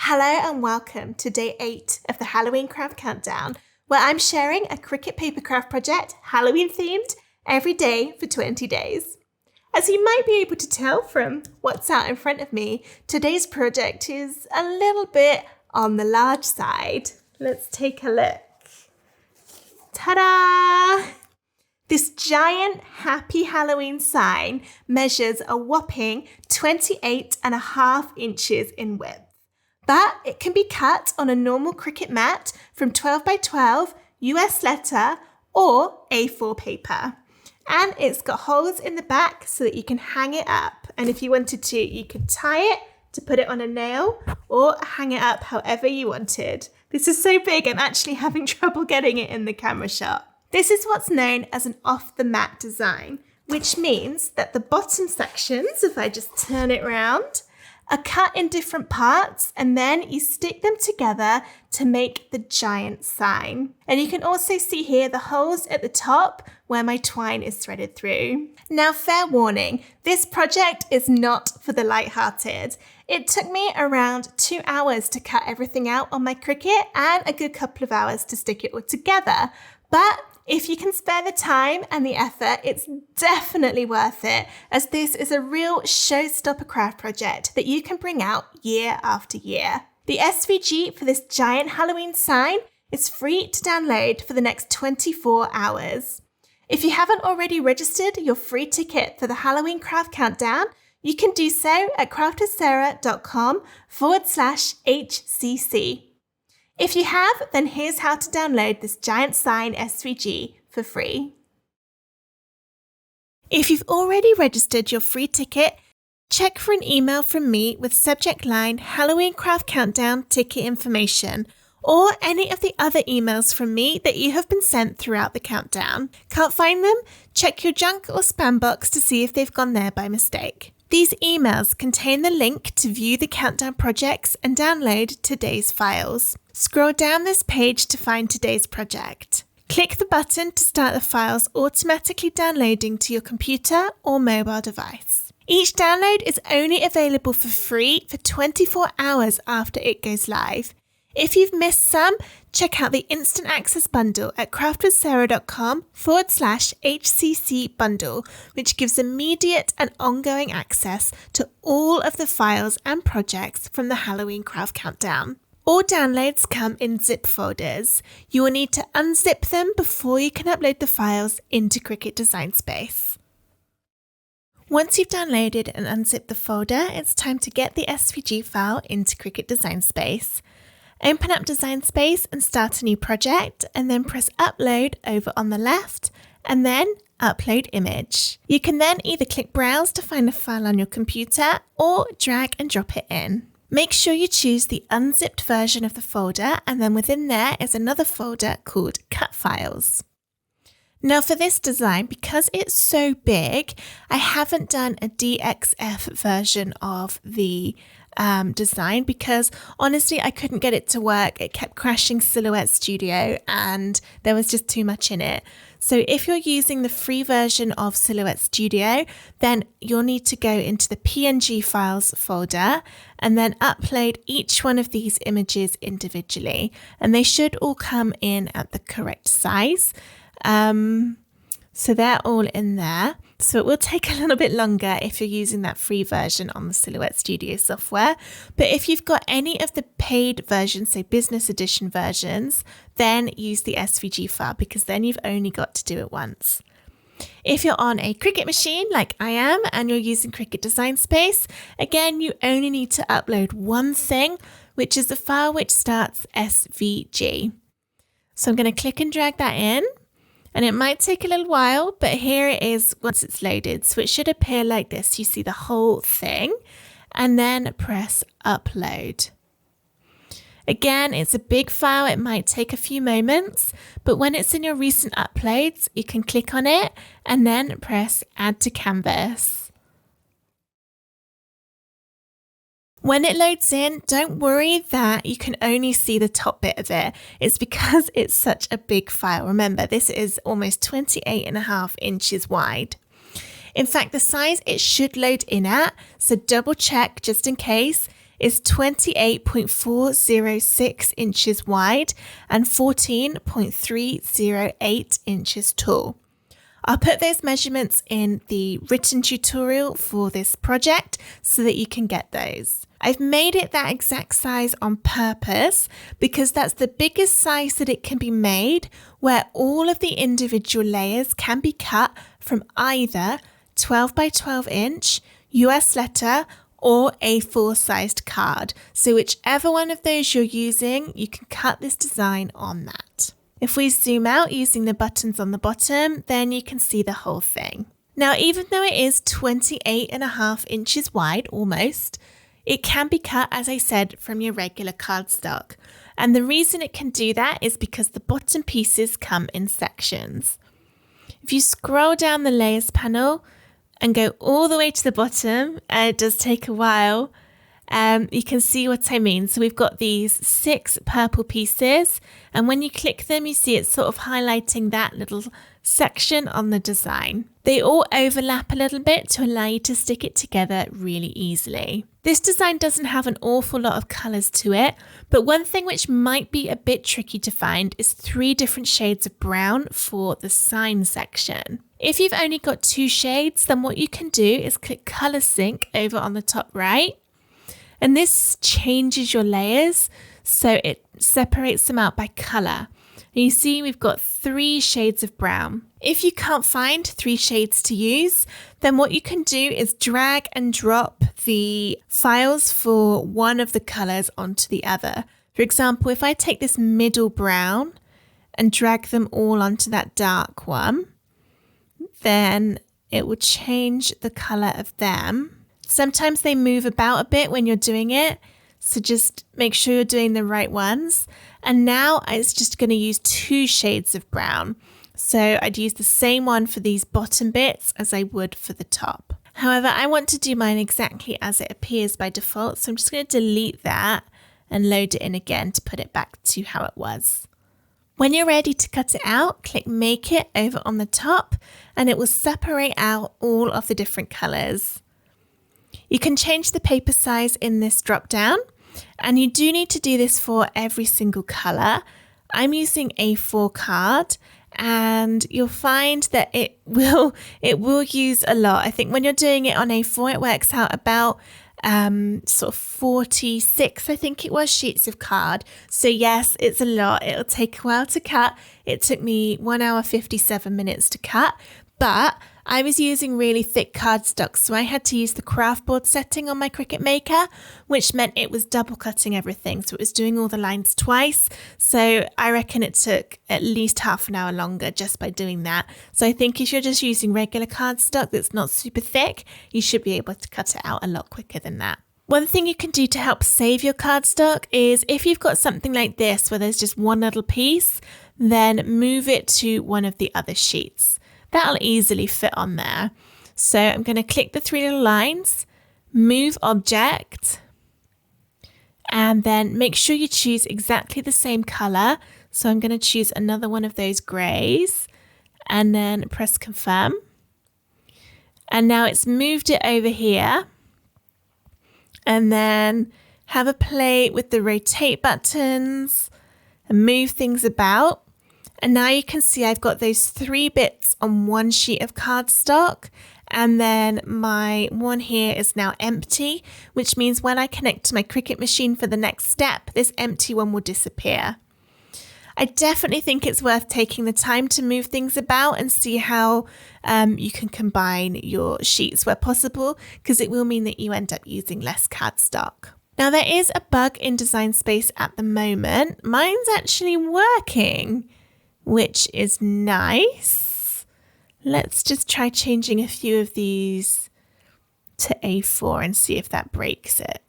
Hello and welcome to day 8 of the Halloween Craft Countdown, where I'm sharing a Cricut paper craft project, Halloween themed, every day for 20 days. As you might be able to tell from what's out in front of me, today's project is a little bit on the large side. Let's take a look. Ta-da! This giant Happy Halloween sign measures a whopping 28.5 inches in width. But it can be cut on a normal Cricut mat from 12 by 12 US letter or A4 paper. And it's got holes in the back so that you can hang it up. And if you wanted to, you could tie it to put it on a nail or hang it up however you wanted. This is so big, I'm actually having trouble getting it in the camera shot. This is what's known as an off-the-mat design, which means that the bottom sections, if I just turn it round, are cut in different parts and then you stick them together to make the giant sign. And you can also see here the holes at the top where my twine is threaded through. Now, fair warning, this project is not for the lighthearted. It took me around 2 hours to cut everything out on my Cricut and a good couple of hours to stick it all together. But if you can spare the time and the effort, it's definitely worth it, as this is a real showstopper craft project that you can bring out year after year. The SVG for this giant Halloween sign is free to download for the next 24 hours. If you haven't already registered your free ticket for the Halloween Craft Countdown, you can do so at craftedsarah.com/HCC. If you have, then here's how to download this giant sign SVG for free. If you've already registered your free ticket, check for an email from me with subject line Halloween Craft Countdown ticket information, or any of the other emails from me that you have been sent throughout the countdown. Can't find them? Check your junk or spam box to see if they've gone there by mistake. These emails contain the link to view the countdown projects and download today's files. Scroll down this page to find today's project. Click the button to start the files automatically downloading to your computer or mobile device. Each download is only available for free for 24 hours after it goes live. If you've missed some, check out the Instant Access Bundle at craftwithsarah.com/HCC bundle, which gives immediate and ongoing access to all of the files and projects from the Halloween Craft Countdown. All downloads come in zip folders. You will need to unzip them before you can upload the files into Cricut Design Space. Once you've downloaded and unzipped the folder, it's time to get the SVG file into Cricut Design Space. Open up Design Space and start a new project, and then press Upload over on the left, and then Upload Image. You can then either click Browse to find a file on your computer, or drag and drop it in. Make sure you choose the unzipped version of the folder, and then within there is another folder called Cut Files. Now for this design, because it's so big, I haven't done a DXF version of the design because honestly I couldn't get it to work. It kept crashing Silhouette Studio and there was just too much in it. So if you're using the free version of Silhouette Studio, then you'll need to go into the PNG files folder and then upload each one of these images individually, and they should all come in at the correct size. So they're all in there. So it will take a little bit longer if you're using that free version on the Silhouette Studio software. But if you've got any of the paid versions, say business edition versions, then use the SVG file because then you've only got to do it once. If you're on a Cricut machine like I am and you're using Cricut Design Space, again, you only need to upload one thing, which is the file which starts SVG. So I'm going to click and drag that in. And it might take a little while, but here it is once it's loaded. So it should appear like this. You see the whole thing, and then press Upload. Again, it's a big file. It might take a few moments, but when it's in your recent uploads, you can click on it and then press Add to Canvas. When it loads in, don't worry that you can only see the top bit of it. It's because it's such a big file. Remember, this is almost 28.5 inches wide. In fact, the size it should load in at, so double check just in case, is 28.406 inches wide and 14.308 inches tall. I'll put those measurements in the written tutorial for this project so that you can get those. I've made it that exact size on purpose because that's the biggest size that it can be made, where all of the individual layers can be cut from either 12 by 12 inch, US letter, or A4 sized card. So whichever one of those you're using, you can cut this design on that. If we zoom out using the buttons on the bottom, then you can see the whole thing. Now, even though it is 28.5 inches wide, almost, it can be cut, as I said, from your regular cardstock. And the reason it can do that is because the bottom pieces come in sections. If you scroll down the layers panel and go all the way to the bottom, and it does take a while, you can see what I mean. So we've got these 6 purple pieces, and when you click them, you see it's sort of highlighting that little section on the design. They all overlap a little bit to allow you to stick it together really easily. This design doesn't have an awful lot of colours to it, but one thing which might be a bit tricky to find is 3 different shades of brown for the sign section. If you've only got 2 shades, then what you can do is click Colour Sync over on the top right. And this changes your layers, so it separates them out by colour. And you see we've got 3 shades of brown. If you can't find 3 shades to use, then what you can do is drag and drop the files for one of the colours onto the other. For example, if I take this middle brown and drag them all onto that dark one, then it will change the colour of them. Sometimes they move about a bit when you're doing it, so just make sure you're doing the right ones. And now it's just going to use 2 shades of brown. So I'd use the same one for these bottom bits as I would for the top. However, I want to do mine exactly as it appears by default, so I'm just going to delete that and load it in again to put it back to how it was. When you're ready to cut it out, click Make It over on the top, and it will separate out all of the different colours. You can change the paper size in this drop down, and you do need to do this for every single colour. I'm using A4 card, and you'll find that it will use a lot. I think when you're doing it on A4, it works out about sort of 46, I think it was, sheets of card. So yes, it's a lot. It'll take a while to cut. It took me 1 hour 57 minutes to cut, but I was using really thick cardstock, so I had to use the craft board setting on my Cricut Maker, which meant it was double cutting everything. So it was doing all the lines twice. So I reckon it took at least half an hour longer just by doing that. So I think if you're just using regular cardstock that's not super thick, you should be able to cut it out a lot quicker than that. One thing you can do to help save your cardstock is if you've got something like this where there's just one little piece, then move it to one of the other sheets. That'll easily fit on there. So I'm going to click the 3 little lines, move object, and then make sure you choose exactly the same colour. So I'm going to choose another one of those greys and then press confirm. And now it's moved it over here. And then have a play with the rotate buttons and move things about. And now you can see I've got those 3 bits on one sheet of cardstock, and then my one here is now empty, which means when I connect to my Cricut machine for the next step, this empty one will disappear. I definitely think it's worth taking the time to move things about and see how you can combine your sheets where possible, because it will mean that you end up using less cardstock. Now there is a bug in Design Space at the moment. Mine's actually working, which is nice. Let's just try changing a few of these to A4 and see if that breaks it.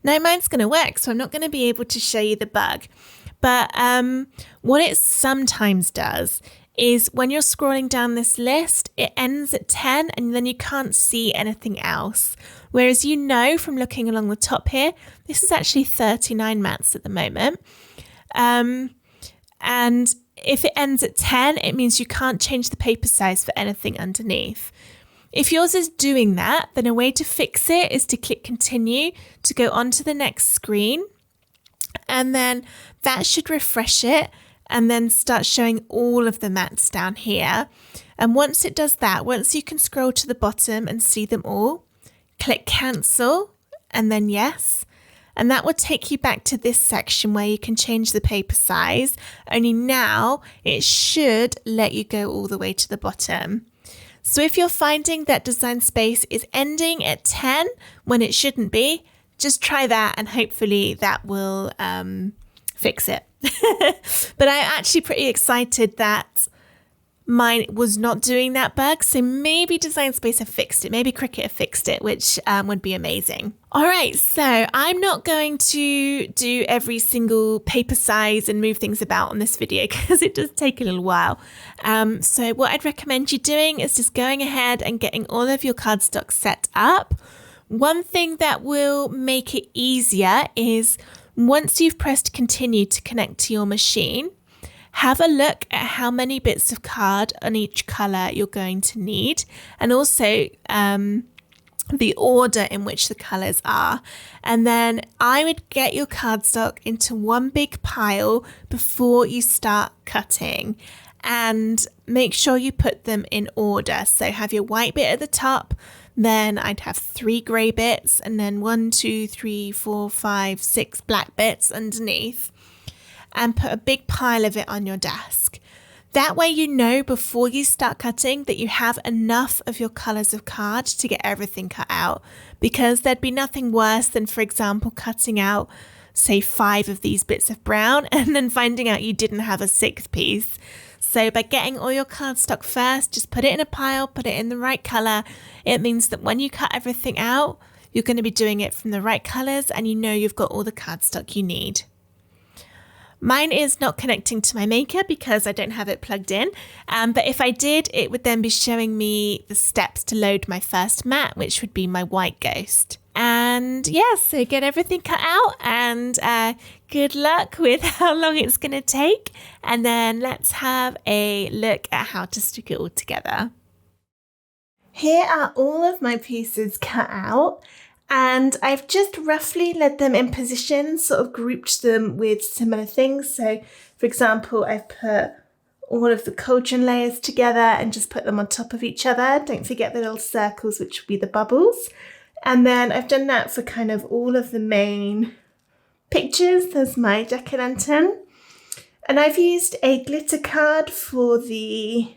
Now mine's going to work, so I'm not going to be able to show you the bug. But what it sometimes does is when you're scrolling down this list, it ends at 10 and then you can't see anything else. Whereas you know from looking along the top here, this is actually 39 mats at the moment. And if it ends at 10, it means you can't change the paper size for anything underneath. If yours is doing that, then a way to fix it is to click continue to go on to the next screen. And then that should refresh it and then start showing all of the mats down here. And once it does that, once you can scroll to the bottom and see them all, click cancel and then yes. And that will take you back to this section where you can change the paper size. Only now it should let you go all the way to the bottom. So if you're finding that Design Space is ending at 10 when it shouldn't be, just try that and hopefully that will fix it. But I'm actually pretty excited that mine was not doing that bug. So maybe Design Space have fixed it. Maybe Cricut have fixed it, which would be amazing. All right, so I'm not going to do every single paper size and move things about on this video because it does take a little while. So what I'd recommend you doing is just going ahead and getting all of your cardstock set up. One thing that will make it easier is once you've pressed continue to connect to your machine, have a look at how many bits of card on each colour you're going to need, and also the order in which the colours are. And then I would get your cardstock into one big pile before you start cutting and make sure you put them in order. So have your white bit at the top, then I'd have 3 grey bits, and then 1, 2, 3, 4, 5, 6 black bits underneath, and put a big pile of it on your desk. That way you know before you start cutting that you have enough of your colours of card to get everything cut out, because there'd be nothing worse than, for example, cutting out, say, 5 of these bits of brown and then finding out you didn't have a 6th piece. So by getting all your cardstock first, just put it in a pile, put it in the right colour. It means that when you cut everything out, you're going to be doing it from the right colours and you know you've got all the cardstock you need. Mine is not connecting to my Maker because I don't have it plugged in. But if I did, it would then be showing me the steps to load my first mat, which would be my white ghost. And yeah, so get everything cut out and good luck with how long it's going to take. And then let's have a look at how to stick it all together. Here are all of my pieces cut out. And I've just roughly led them in position, sort of grouped them with similar things. So, for example, I've put all of the cauldron layers together and just put them on top of each other. Don't forget the little circles, which will be the bubbles. And then I've done that for kind of all of the main pictures. There's my jack-o'-lantern. And I've used a glitter card for the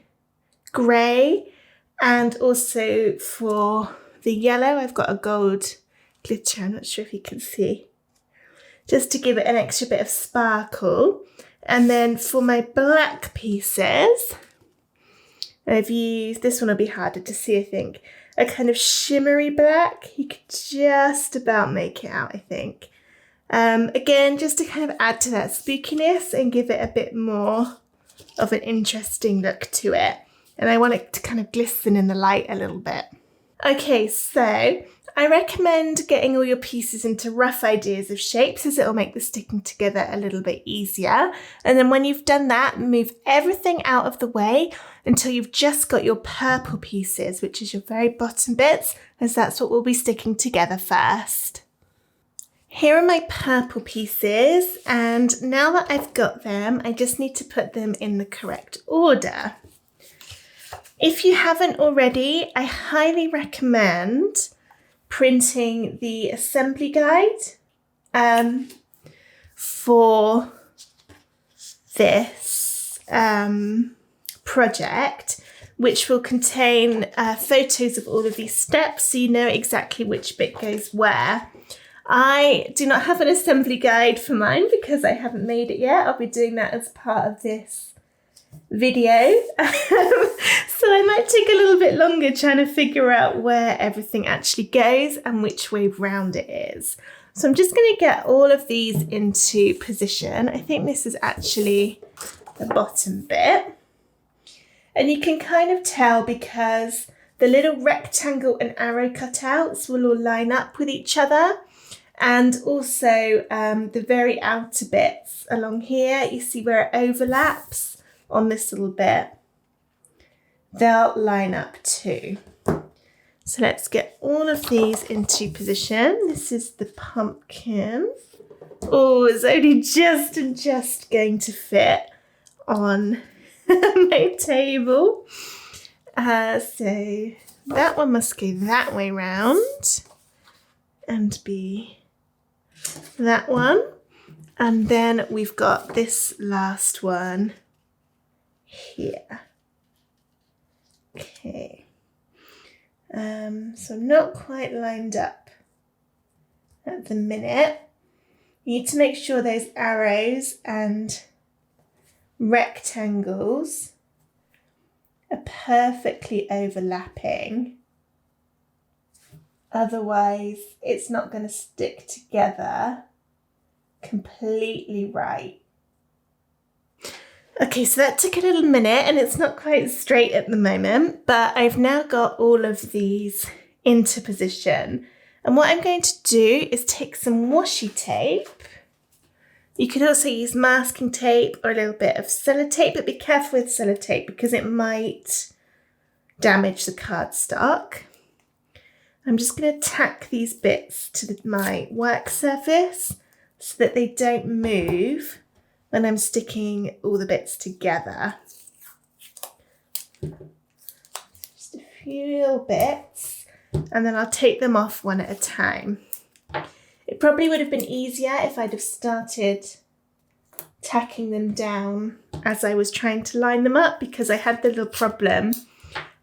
grey and also for the yellow. I've got a gold glitter, I'm not sure if you can see, just to give it an extra bit of sparkle. And then for my black pieces, I've used, this one will be harder to see I think, a kind of shimmery black. You could just about make it out I think. Again, just to kind of add to that spookiness and give it a bit more of an interesting look to it. And I want it to kind of glisten in the light a little bit. Okay, so I recommend getting all your pieces into rough ideas of shapes as it'll make the sticking together a little bit easier. And then when you've done that, move everything out of the way until you've just got your purple pieces, which is your very bottom bits, as that's what we'll be sticking together first. Here are my purple pieces, and now that I've got them, I just need to put them in the correct order. If you haven't already, I highly recommend printing the assembly guide for this project, which will contain photos of all of these steps so you know exactly which bit goes where. I do not have an assembly guide for mine because I haven't made it yet. I'll be doing that as part of this video. So I might take a little bit longer trying to figure out where everything actually goes and which way round it is. So I'm just going to get all of these into position. I think this is actually the bottom bit. And you can kind of tell because the little rectangle and arrow cutouts will all line up with each other. And also the very outer bits along here, you see where it overlaps on this little bit, they'll line up too. So let's get all of these into position. This is the pumpkin. Oh, it's only just going to fit on my table. So that one must go that way round and be that one. And then we've got this last one here. Okay. So I'm not quite lined up at the minute. You need to make sure those arrows and rectangles are perfectly overlapping. Otherwise, it's not going to stick together completely right. Okay, so that took a little minute and it's not quite straight at the moment, but I've now got all of these into position. And what I'm going to do is take some washi tape. You could also use masking tape or a little bit of sellotape, but be careful with sellotape because it might damage the cardstock. I'm just going to tack these bits to my work surface so that they don't move when I'm sticking all the bits together. Just a few little bits, and then I'll take them off one at a time. It probably would have been easier if I'd have started tacking them down as I was trying to line them up, because I had the little problem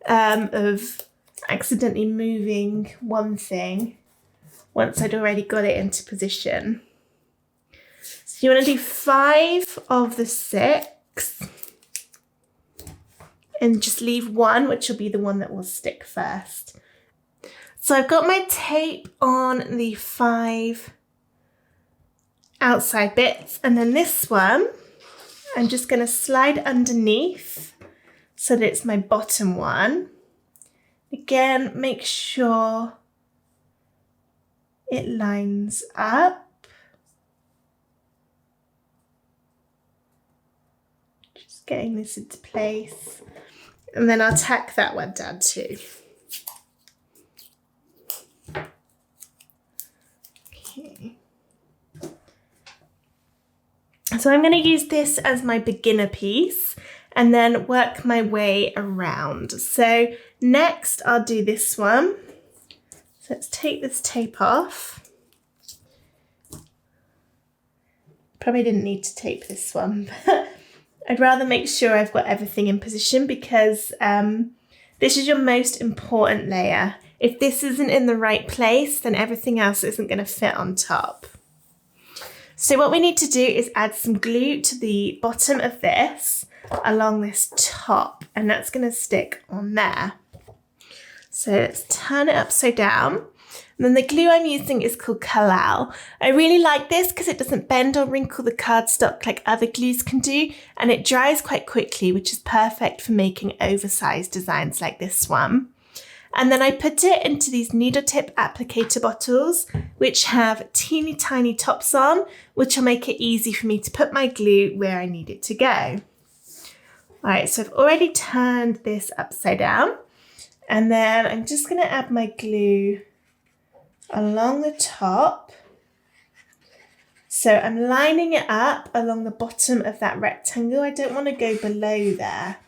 of accidentally moving one thing once I'd already got it into position. So you want to do 5 of the 6 and just leave one, which will be the one that will stick first. So I've got my tape on the 5 outside bits, and then this one I'm just going to slide underneath so that it's my bottom one. Again, make sure it lines up. Just getting this into place. And then I'll tack that one down too. Okay. So I'm going to use this as my beginner piece and then work my way around. So next I'll do this one. So let's take this tape off. Probably didn't need to tape this one, but I'd rather make sure I've got everything in position because this is your most important layer. If this isn't in the right place, then everything else isn't going to fit on top. So what we need to do is add some glue to the bottom of this along this top, and that's going to stick on there. So let's turn it upside down. And then the glue I'm using is called Kalal. I really like this because it doesn't bend or wrinkle the cardstock like other glues can do, and it dries quite quickly, which is perfect for making oversized designs like this one. And then I put it into these needle tip applicator bottles, which have teeny tiny tops on, which will make it easy for me to put my glue where I need it to go. All right, so I've already turned this upside down, and then I'm just going to add my glue along the top. So I'm lining it up along the bottom of that rectangle. I don't want to go below there.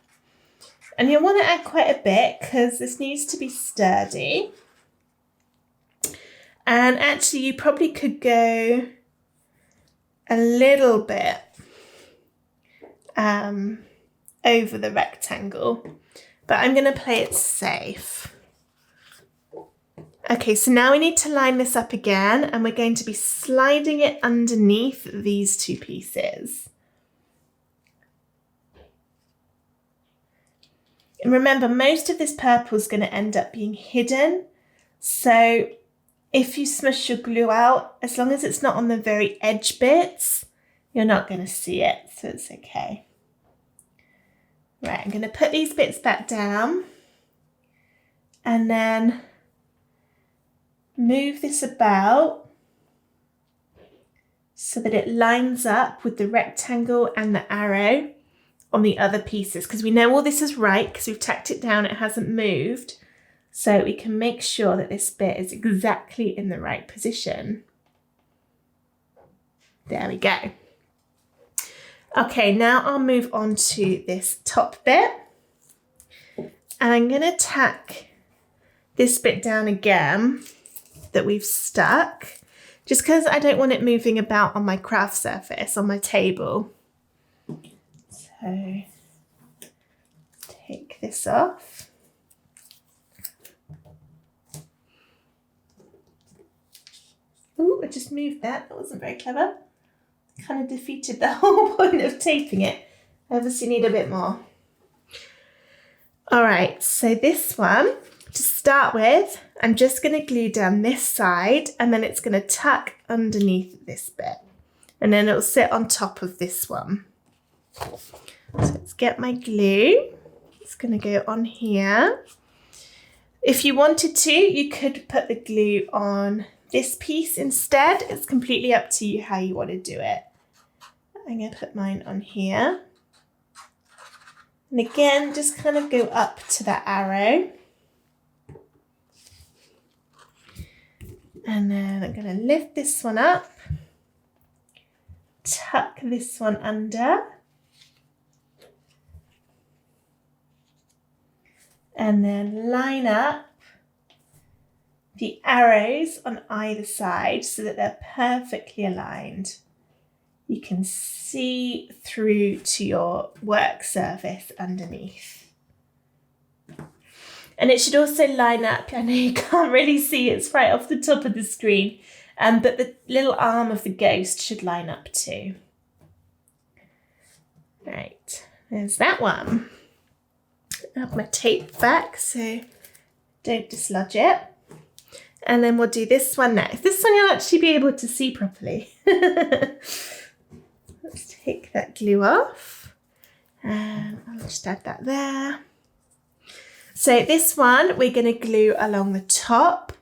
And you'll want to add quite a bit because this needs to be sturdy. And actually you probably could go a little bit over the rectangle, but I'm going to play it safe. Okay, so now we need to line this up again, and we're going to be sliding it underneath these 2 pieces. And remember, most of this purple is going to end up being hidden. So if you smush your glue out, as long as it's not on the very edge bits, you're not going to see it, so it's okay. Right, I'm going to put these bits back down and then move this about so that it lines up with the rectangle and the arrow on the other pieces, because we know all this is right because we've tacked it down, it hasn't moved. so we can make sure that this bit is exactly in the right position. There we go. Okay, now I'll move on to this top bit. And I'm going to tack this bit down again that we've stuck, just because I don't want it moving about on my craft surface on my table. So take this off. Ooh, I just moved that. That wasn't very clever. Kind of defeated the whole point of taping it. I obviously need a bit more. All right, so this one, to start with, I'm just going to glue down this side and then it's going to tuck underneath this bit. And then it'll sit on top of this one. So let's get my glue. It's going to go on here. If you wanted to, you could put the glue on this piece instead. It's completely up to you how you want to do it. I'm going to put mine on here. And again, just kind of go up to that arrow. And then I'm going to lift this one up, tuck this one under, and then line up the arrows on either side so that they're perfectly aligned. You can see through to your work surface underneath. And it should also line up, I know you can't really see, it's right off the top of the screen, but the little arm of the ghost should line up too. Right, there's that one. I have my tape back so don't dislodge it. And then we'll do this one next. This one you'll actually be able to see properly. Let's take that glue off and I'll just add that there. So this one we're going to glue along the top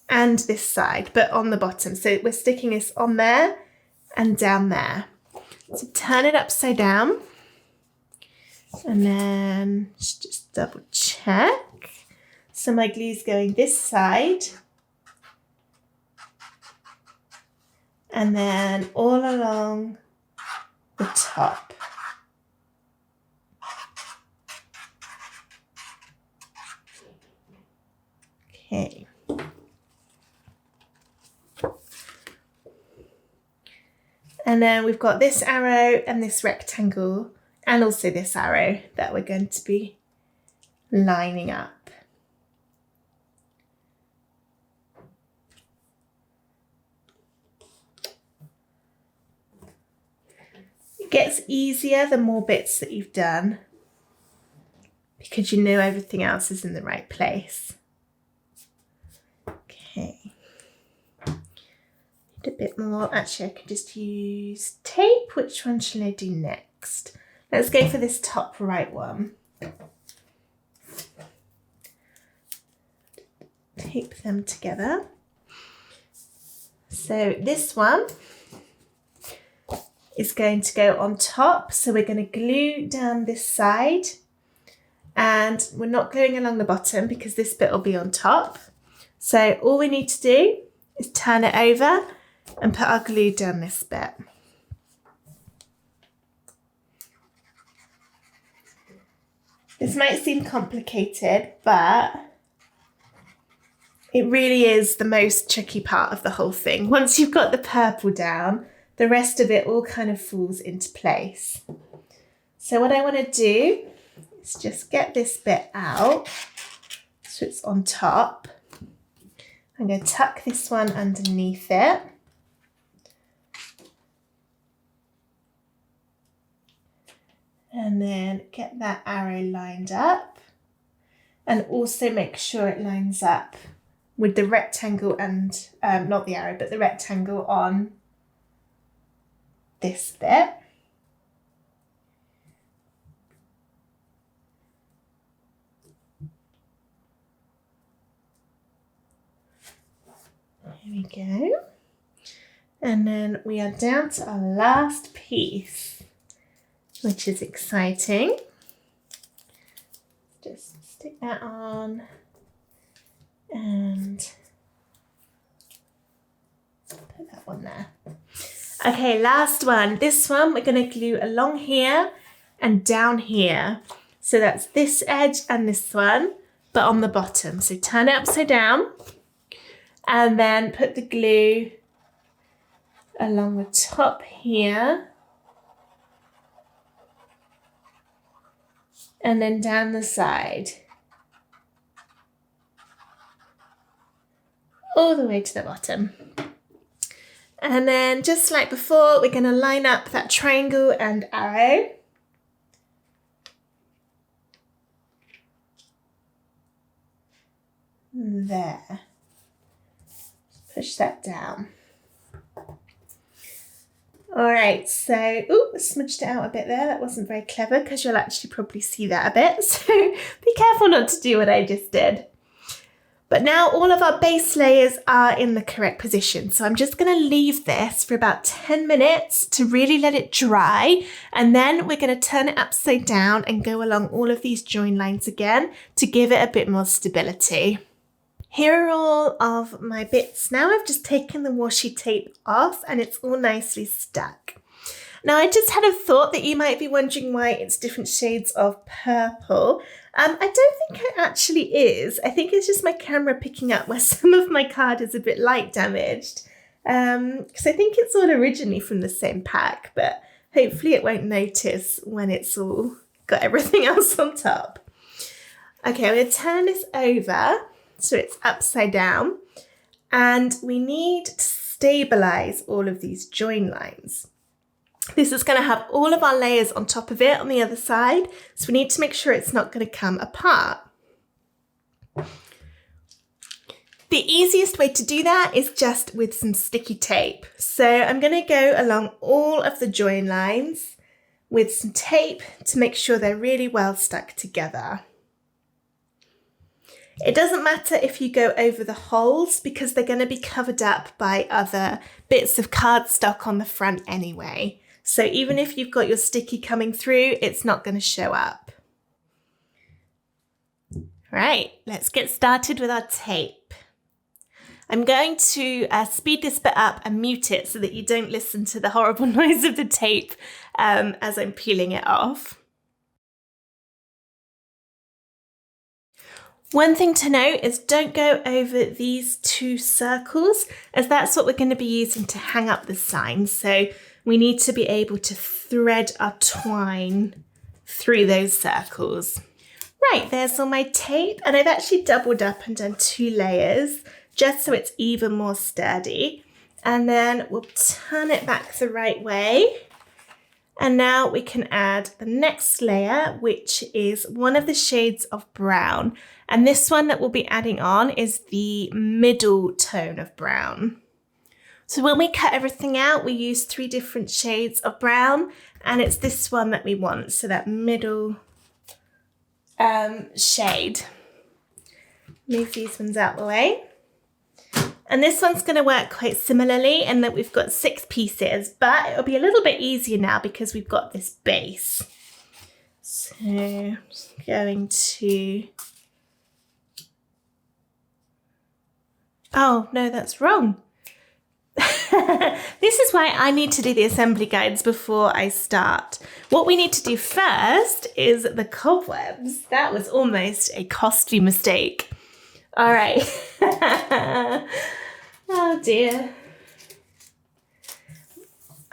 and this side, but on the bottom. So we're sticking this on there and down there. So turn it upside down and then just double check. So my glue's going this side and then all along the top. Okay. And then we've got this arrow and this rectangle and also this arrow that we're going to be lining up. It gets easier the more bits that you've done because you know everything else is in the right place. Okay. Need a bit more. Actually, I could just use tape. Which one shall I do next? Let's go for this top right one. Tape them together. So this one is going to go on top. So we're going to glue down this side and we're not gluing along the bottom because this bit will be on top. So all we need to do is turn it over and put our glue down this bit. This might seem complicated, but it really is the most tricky part of the whole thing. Once you've got the purple down, the rest of it all kind of falls into place. So what I want to do is just get this bit out so it's on top. I'm going to tuck this one underneath it. And then get that arrow lined up. And also make sure it lines up with the rectangle and, not the arrow, but the rectangle on this bit. Here we go. And then we are down to our last piece, which is exciting. Just stick that on And put that one there. Okay, last one. This one we're going to glue along here and down here. So that's this edge and this one, but on the bottom. So turn it upside down and then put the glue along the top here and then down the side. All the way to the bottom. And then just like before, we're going to line up that triangle and arrow. There. Push that down. All right, so, smudged it out a bit there. That wasn't very clever because you'll actually probably see that a bit. So be careful not to do what I just did. But now all of our base layers are in the correct position. So I'm just going to leave this for about 10 minutes to really let it dry. And then we're going to turn it upside down and go along all of these join lines again to give it a bit more stability. Here are all of my bits now. I've just taken the washi tape off and it's all nicely stuck. Now I just had a thought that you might be wondering why it's different shades of purple. I don't think it actually is. I think it's just my camera picking up where some of my card is a bit light damaged. Because I think it's all originally from the same pack, but hopefully it won't notice when it's all got everything else on top. Okay, I'm going to turn this over so it's upside down. And we need to stabilize all of these join lines. This is going to have all of our layers on top of it on the other side, so we need to make sure it's not going to come apart. The easiest way to do that is just with some sticky tape. So I'm going to go along all of the join lines with some tape to make sure they're really well stuck together. It doesn't matter if you go over the holes because they're going to be covered up by other bits of cardstock on the front anyway. So even if you've got your sticky coming through, it's not going to show up. Right, let's get started with our tape. I'm going to speed this bit up and mute it so that you don't listen to the horrible noise of the tape as I'm peeling it off. One thing to note is don't go over these two circles, as that's what we're going to be using to hang up the sign. So we need to be able to thread our twine through those circles. Right, there's all my tape, and I've actually doubled up and done 2 layers just so it's even more sturdy. And then we'll turn it back the right way. And now we can add the next layer, which is one of the shades of brown. And this one that we'll be adding on is the middle tone of brown. So when we cut everything out, we use 3 different shades of brown, and it's this one that we want, so that middle shade. Move these ones out the way. And this one's going to work quite similarly in that we've got 6 pieces, but it'll be a little bit easier now because we've got this base. So I'm just going to... Oh, no, that's wrong. This is why I need to do the assembly guides before I start. What we need to do first is the cobwebs. That was almost a costly mistake. All right. Oh dear.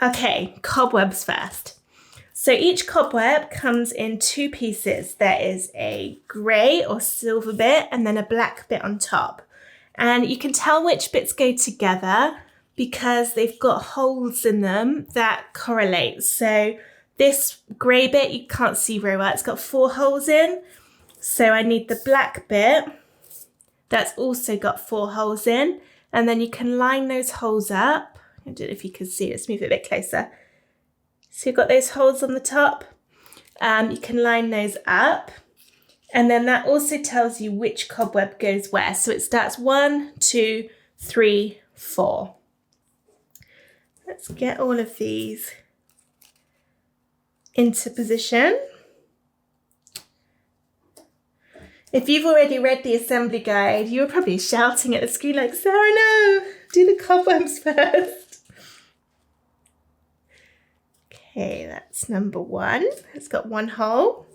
Okay, cobwebs first. So each cobweb comes in 2 pieces. There is a grey or silver bit and then a black bit on top. And you can tell which bits go together because they've got holes in them that correlate. So this grey bit, you can't see very well. It's got 4 holes in. So I need the black bit that's also got 4 holes in. And then you can line those holes up. I don't know if you can see, let's move it a bit closer. So you've got those holes on the top. You can line those up. And then that also tells you which cobweb goes where. So it starts 1, 2, 3, 4. Let's get all of these into position. If you've already read the assembly guide, you were probably shouting at the screen like, Sarah, no, do the cobwebs first. Okay, that's number 1. It's got 1 hole.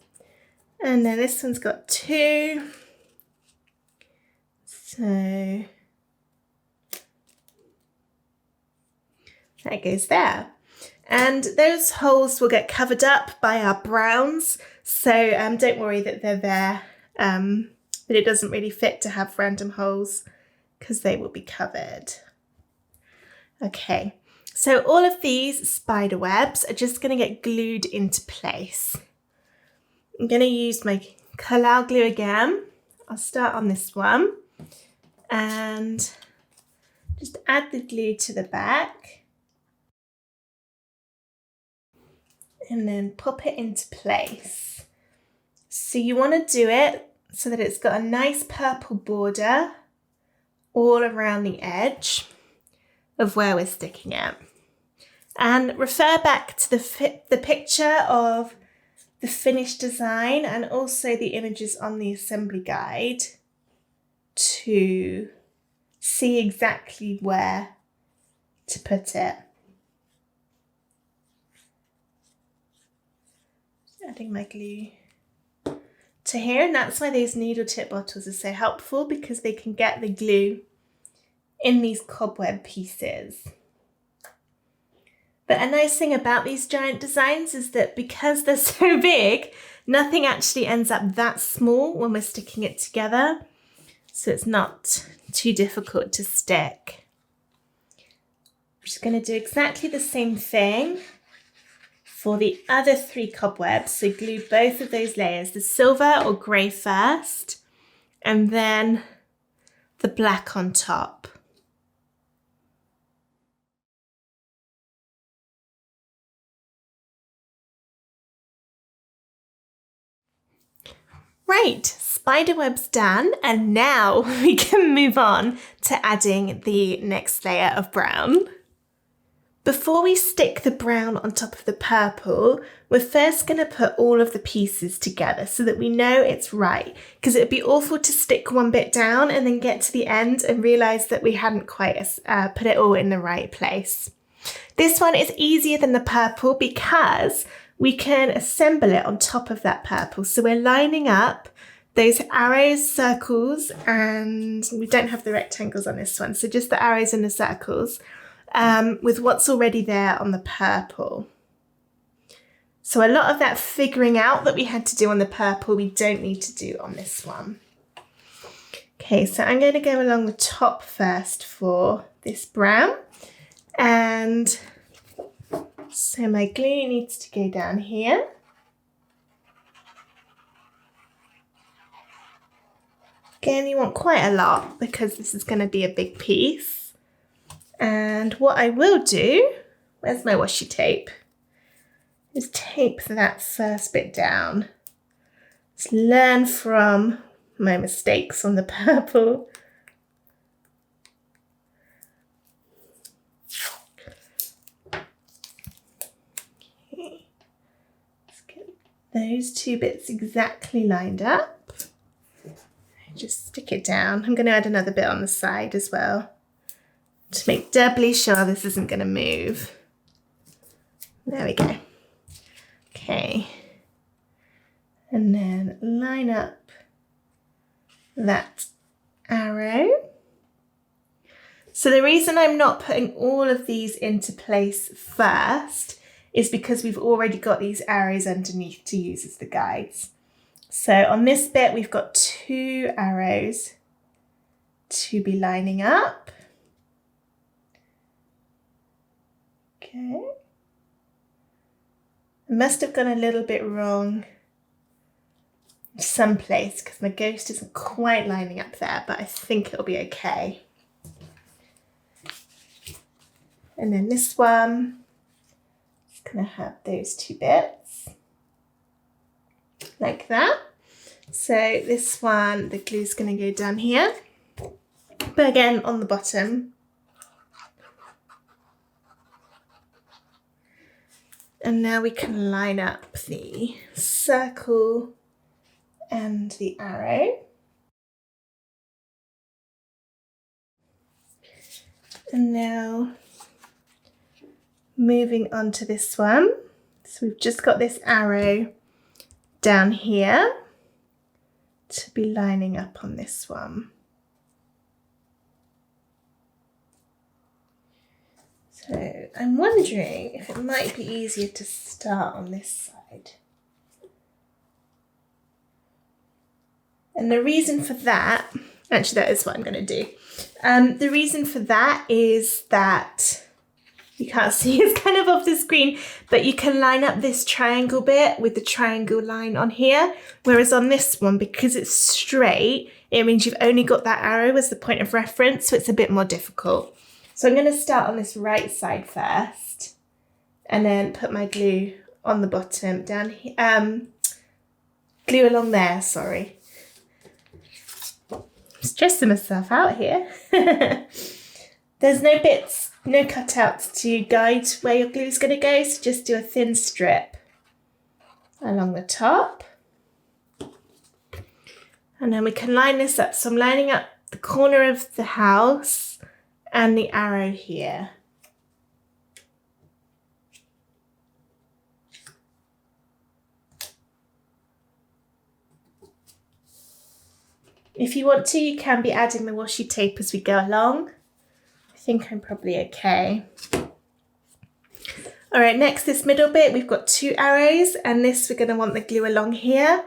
And then this one's got 2. So that goes there. And those holes will get covered up by our browns. So don't worry that they're there. But it doesn't really fit to have random holes because they will be covered. Okay, so all of these spider webs are just going to get glued into place. I'm going to use my Collall glue again. I'll start on this one and just add the glue to the back and then pop it into place. So you want to do it so that it's got a nice purple border all around the edge of where we're sticking it. And refer back to the picture of the finished design and also the images on the assembly guide to see exactly where to put it. Adding my glue to here, and that's why these needle tip bottles are so helpful, because they can get the glue in these cobweb pieces. But a nice thing about these giant designs is that because they're so big, nothing actually ends up that small when we're sticking it together, so it's not too difficult to stick. I'm just going to do exactly the same thing for the other 3 cobwebs. So glue both of those layers, the silver or grey first, and then the black on top. Right, spiderweb's done, and now we can move on to adding the next layer of brown. Before we stick the brown on top of the purple, we're first going to put all of the pieces together so that we know it's right, because it would be awful to stick one bit down and then get to the end and realise that we hadn't quite put it all in the right place. This one is easier than the purple because we can assemble it on top of that purple. So we're lining up those arrows, circles, and we don't have the rectangles on this one, so just the arrows and the circles. With what's already there on the purple. So a lot of that figuring out that we had to do on the purple, we don't need to do on this one. Okay, so I'm going to go along the top first for this brown. And so my glue needs to go down here. Again, you want quite a lot because this is going to be a big piece. And what I will do, where's my washi tape, is tape that first bit down. Let's learn from my mistakes on the purple. Okay. Let's get those 2 bits exactly lined up. Just stick it down. I'm going to add another bit on the side as well, to make doubly sure this isn't going to move. There we go. Okay. And then line up that arrow. So the reason I'm not putting all of these into place first is because we've already got these arrows underneath to use as the guides. So on this bit, we've got 2 arrows to be lining up. Okay. I must have gone a little bit wrong someplace because my ghost isn't quite lining up there, but I think it'll be okay. And then this one is going to have those 2 bits like that. So this one, the glue's going to go down here, but again on the bottom. And now we can line up the circle and the arrow. And now moving on to this one. So we've just got this arrow down here to be lining up on this one. So I'm wondering if it might be easier to start on this side. And the reason for that, actually that is what I'm going to do. The reason for that is that you can't see, it's kind of off the screen, but you can line up this triangle bit with the triangle line on here. Whereas on this one, because it's straight, it means you've only got that arrow as the point of reference, so it's a bit more difficult. So I'm going to start on this right side first and then put my glue on the bottom down here, glue along there, sorry. I'm stressing myself out here. There's no bits, no cutouts to guide where your glue is going to go, so just do a thin strip along the top. And then we can line this up. So I'm lining up the corner of the house and the arrow here. If you want to, you can be adding the washi tape as we go along. I think I'm probably okay. All right, next this middle bit, we've got 2 arrows, and this we're going to want the glue along here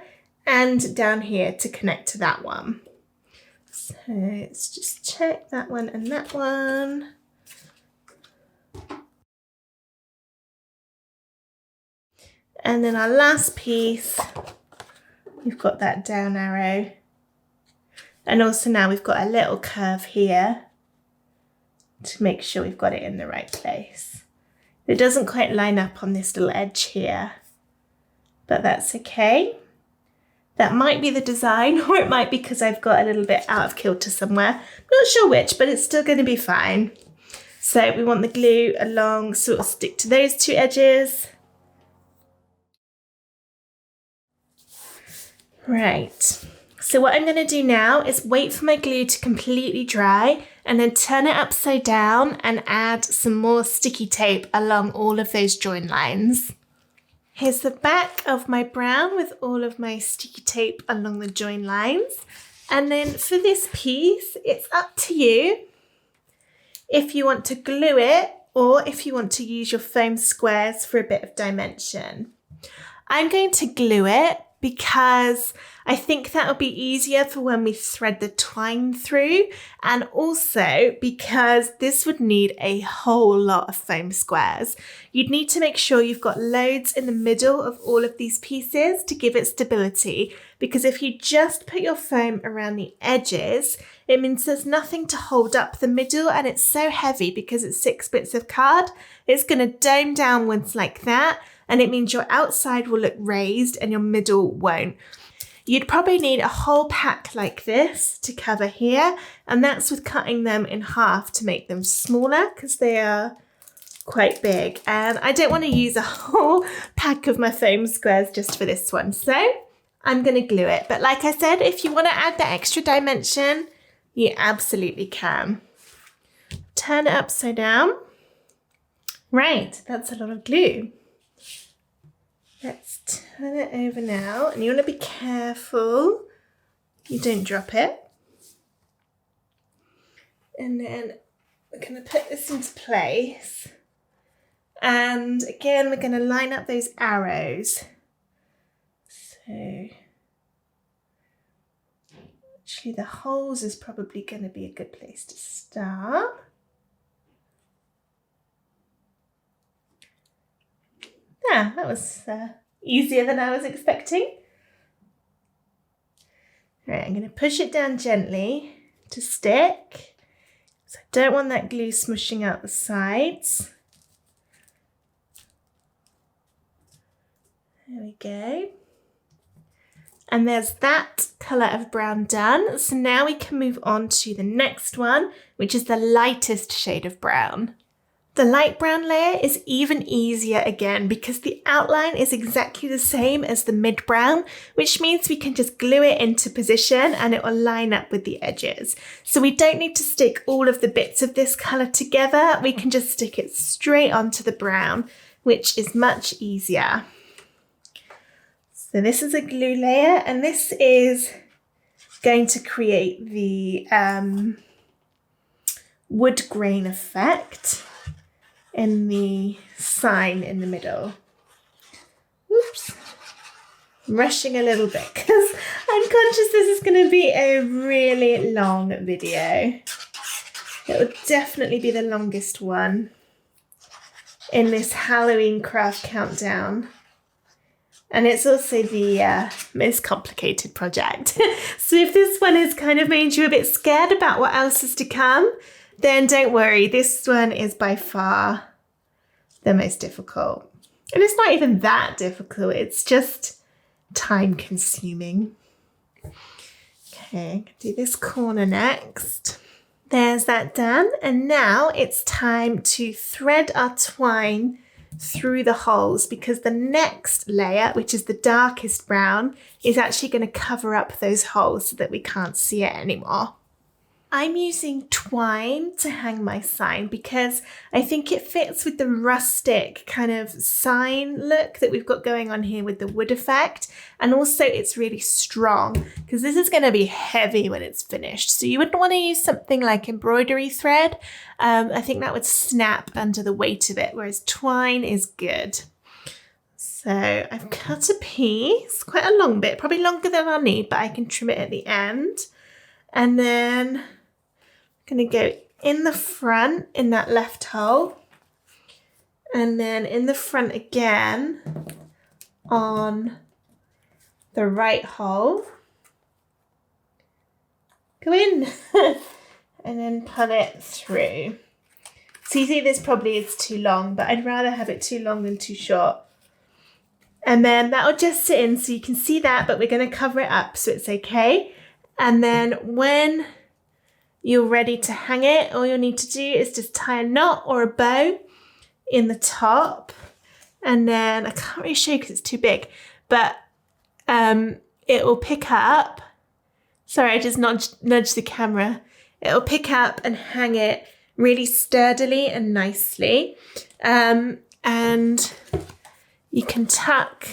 and down here to connect to that one. So let's just check that one and that one. And then our last piece, we've got that down arrow. And also now we've got a little curve here to make sure we've got it in the right place. It doesn't quite line up on this little edge here, but that's okay. That might be the design, or it might be because I've got a little bit out of kilter somewhere. I'm not sure which, but it's still going to be fine. So we want the glue along, so it'll stick to those 2 edges. Right. So what I'm going to do now is wait for my glue to completely dry and then turn it upside down and add some more sticky tape along all of those join lines. Here's the back of my brown with all of my sticky tape along the join lines. And then for this piece, it's up to you if you want to glue it or if you want to use your foam squares for a bit of dimension. I'm going to glue it because I think that'll be easier for when we thread the twine through, and also because this would need a whole lot of foam squares. You'd need to make sure you've got loads in the middle of all of these pieces to give it stability, because if you just put your foam around the edges, it means there's nothing to hold up the middle, and it's so heavy because it's 6 bits of card. It's going to dome downwards like that, and it means your outside will look raised and your middle won't. You'd probably need a whole pack like this to cover here, and that's with cutting them in half to make them smaller because they are quite big. And I don't want to use a whole pack of my foam squares just for this one, so I'm going to glue it. But like I said, if you want to add that extra dimension, you absolutely can. Turn it upside down. Right, that's a lot of glue. Let's turn it over now, and you want to be careful you don't drop it. And then we're going to put this into place. And again, we're going to line up those arrows. So actually the holes is probably going to be a good place to start. Yeah, that was easier than I was expecting. Right, I'm going to push it down gently to stick. So I don't want that glue smushing out the sides. There we go. And there's that colour of brown done. So now we can move on to the next one, which is the lightest shade of brown. The light brown layer is even easier again because the outline is exactly the same as the mid brown, which means we can just glue it into position and it will line up with the edges. So we don't need to stick all of the bits of this colour together, we can just stick it straight onto the brown, which is much easier. So this is a glue layer and this is going to create the wood grain effect in the sign in the middle. Oops, I'm rushing a little bit because I'm conscious this is going to be a really long video. It will definitely be the longest one in this Halloween craft countdown. And it's also the most complicated project. So if this one has kind of made you a bit scared about what else is to come, then don't worry, this one is by far the most difficult. And it's not even that difficult, it's just time consuming. Okay, do this corner next. There's that done. And now it's time to thread our twine through the holes because the next layer, which is the darkest brown, is actually going to cover up those holes so that we can't see it anymore. I'm using twine to hang my sign because I think it fits with the rustic kind of sign look that we've got going on here with the wood effect. And also it's really strong because this is going to be heavy when it's finished. So you wouldn't want to use something like embroidery thread. I think that would snap under the weight of it, whereas twine is good. So I've cut a piece, quite a long bit, probably longer than I'll need, but I can trim it at the end. And then I'm going to go in the front in that left hole and then in the front again on the right hole. Go in and then pull it through. So you see this probably is too long, but I'd rather have it too long than too short. And then that'll just sit in so you can see that, but we're going to cover it up so it's okay. And then when you're ready to hang it, all you'll need to do is just tie a knot or a bow in the top. And then I can't really show you because it's too big, but it will pick up. Sorry, I just nudged the camera. It will pick up and hang it really sturdily and nicely. And you can tuck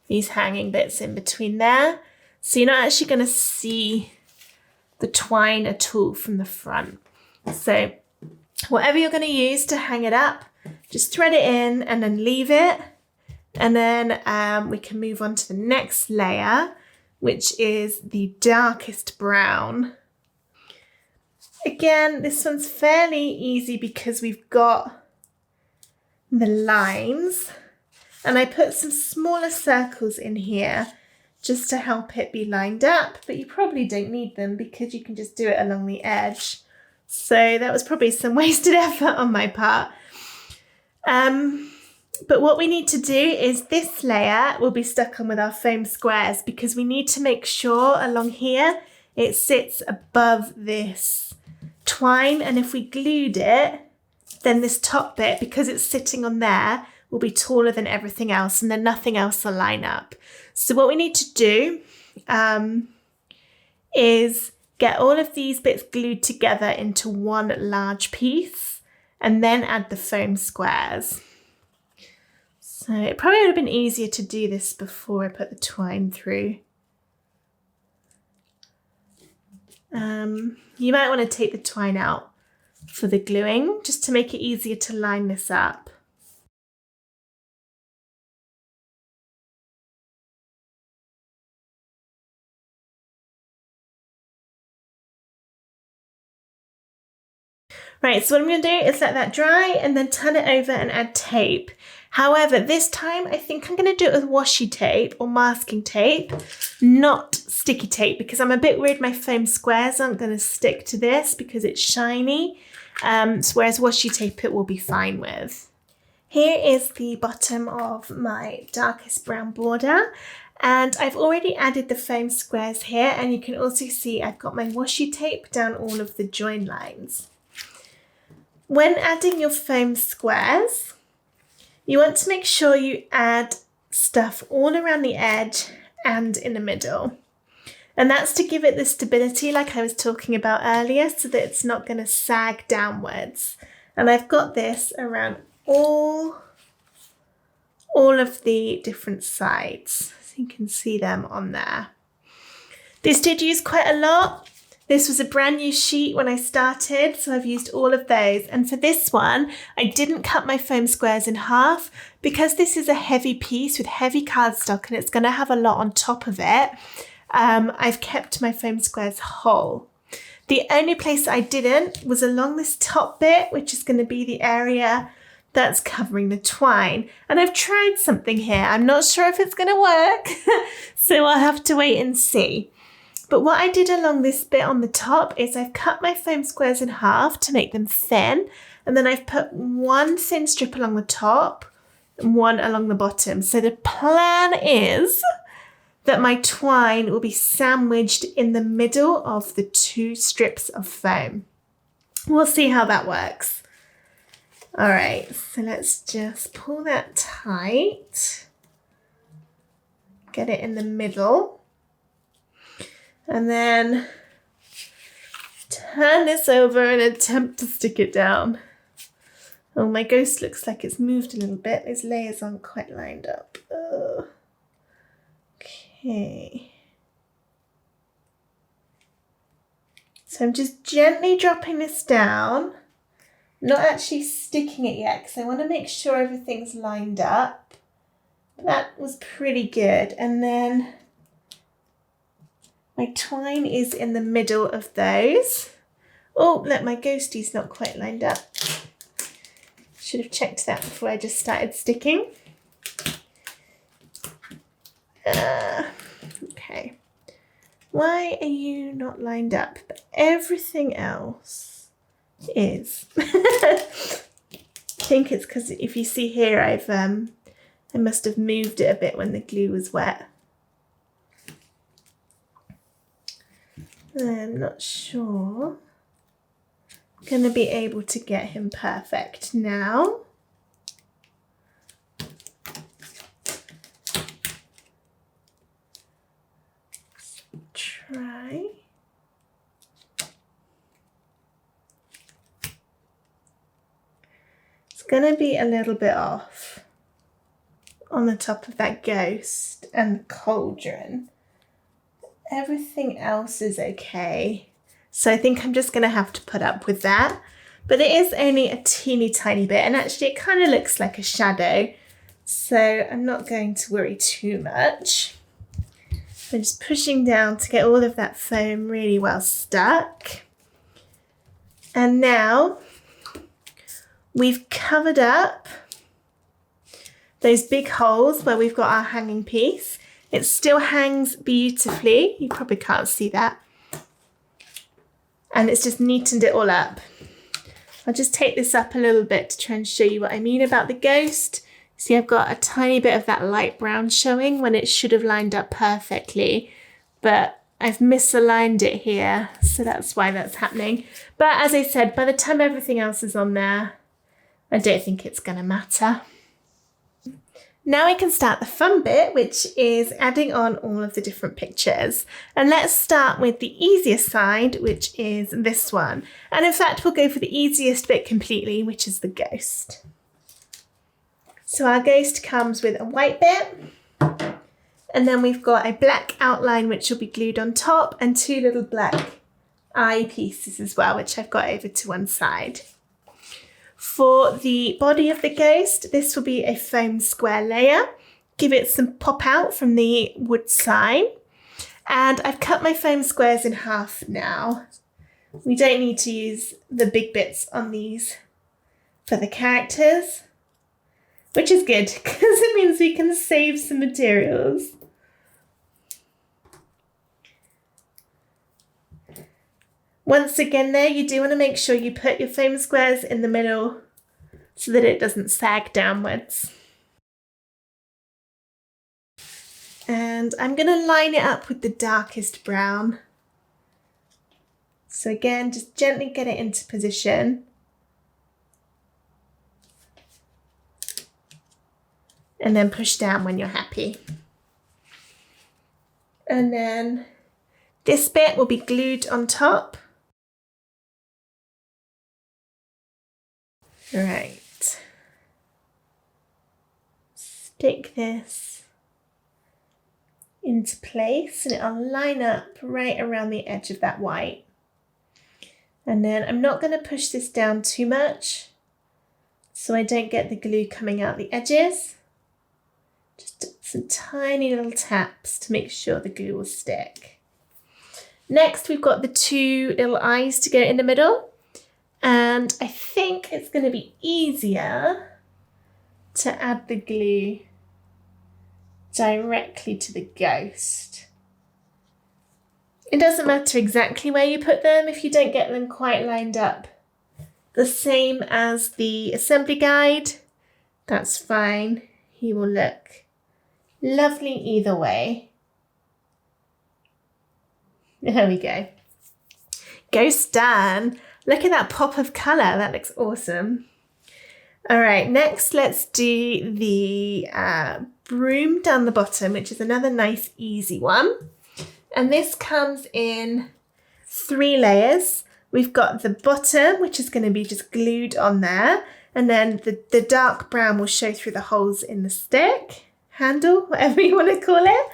these hanging bits in between there. So you're not actually going to see the twine at all from the front. So whatever you're going to use to hang it up, just thread it in and then leave it. And then we can move on to the next layer, which is the darkest brown. Again, this one's fairly easy because we've got the lines. And I put some smaller circles in here just to help it be lined up, but you probably don't need them because you can just do it along the edge. So that was probably some wasted effort on my part. But what we need to do is this layer will be stuck on with our foam squares because we need to make sure along here it sits above this twine, and if we glued it, then this top bit, because it's sitting on there, will be taller than everything else and then nothing else will line up. So what we need to do is get all of these bits glued together into one large piece and then add the foam squares. So it probably would have been easier to do this before I put the twine through. You might want to take the twine out for the gluing just to make it easier to line this up. Right, so what I'm going to do is let that dry and then turn it over and add tape. However, this time I think I'm going to do it with washi tape or masking tape, not sticky tape, because I'm a bit worried my foam squares aren't going to stick to this because it's shiny, whereas washi tape it will be fine with. Here is the bottom of my darkest brown border. And I've already added the foam squares here, and you can also see I've got my washi tape down all of the join lines. When adding your foam squares, you want to make sure you add stuff all around the edge and in the middle. And that's to give it the stability like I was talking about earlier, so that it's not going to sag downwards. And I've got this around all of the different sides, so you can see them on there. This did use quite a lot. This was a brand new sheet when I started, so I've used all of those. And for this one, I didn't cut my foam squares in half because this is a heavy piece with heavy cardstock and it's going to have a lot on top of it. I've kept my foam squares whole. The only place I didn't was along this top bit, which is going to be the area that's covering the twine. And I've tried something here. I'm not sure if it's going to work, so I'll have to wait and see. But what I did along this bit on the top is I've cut my foam squares in half to make them thin, and then I've put one thin strip along the top and one along the bottom. So the plan is that my twine will be sandwiched in the middle of the two strips of foam. We'll see how that works. All right, so let's just pull that tight, get it in the middle. And then turn this over and attempt to stick it down. Oh, my ghost looks like it's moved a little bit. These layers aren't quite lined up. Okay. So I'm just gently dropping this down. Not actually sticking it yet because I want to make sure everything's lined up. That was pretty good. And then my twine is in the middle of those. Oh, look, my ghostie's not quite lined up. Should have checked that before I just started sticking. Okay. Why are you not lined up? But everything else is. I think it's because if you see here, I must have moved it a bit when the glue was wet. I'm not sure I'm going to be able to get him perfect now. Let's try. It's going to be a little bit off on the top of that ghost and the cauldron. Everything else is okay. So I think I'm just going to have to put up with that. But it is only a teeny tiny bit. And actually it kind of looks like a shadow. So I'm not going to worry too much. I'm just pushing down to get all of that foam really well stuck. And now we've covered up those big holes where we've got our hanging piece. It still hangs beautifully. You probably can't see that. And it's just neatened it all up. I'll just take this up a little bit to try and show you what I mean about the ghost. See, I've got a tiny bit of that light brown showing when it should have lined up perfectly, but I've misaligned it here, so that's why that's happening. But as I said, by the time everything else is on there, I don't think it's going to matter. Now we can start the fun bit, which is adding on all of the different pictures. And let's start with the easiest side, which is this one. And in fact, we'll go for the easiest bit completely, which is the ghost. So our ghost comes with a white bit, and then we've got a black outline, which will be glued on top, and two little black eye pieces as well, which I've got over to one side. For the body of the ghost, this will be a foam square layer. Give it some pop out from the wood sign. And I've cut my foam squares in half now. We don't need to use the big bits on these for the characters, which is good because it means we can save some materials. Once again there, you do want to make sure you put your foam squares in the middle so that it doesn't sag downwards. And I'm going to line it up with the darkest brown. So again, just gently get it into position. and then push down when you're happy. And then this bit will be glued on top. Right. Stick this into place and it'll line up right around the edge of that white. And then I'm not going to push this down too much so I don't get the glue coming out the edges. Just some tiny little taps to make sure the glue will stick. Next, we've got the two little eyes to go in the middle. And I think it's going to be easier to add the glue directly to the ghost. It doesn't matter exactly where you put them if you don't get them quite lined up the same as the assembly guide. That's fine. He will look lovely either way. There we go. Ghost Dan. Look at that pop of colour. That looks awesome. All right, next let's do the broom down the bottom, which is another nice easy one. And this comes in 3 layers. We've got the bottom, which is going to be just glued on there. And then the dark brown will show through the holes in the stick, handle, whatever you want to call it.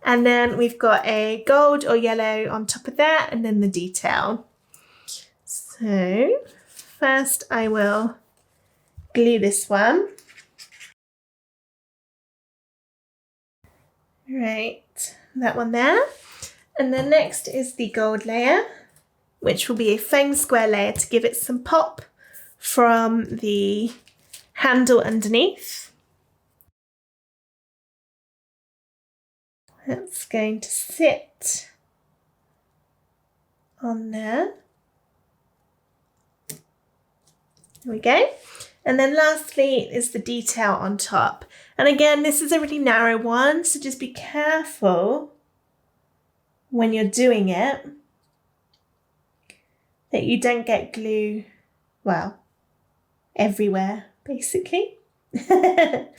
And then we've got a gold or yellow on top of that, and then the detail. So first I will glue this one. Right, that one there. And then next is the gold layer, which will be a foam square layer to give it some pop from the handle underneath. That's going to sit on there. There we go. And then lastly is the detail on top. And again, this is a really narrow one, so just be careful when you're doing it that you don't get glue, well, everywhere, basically. And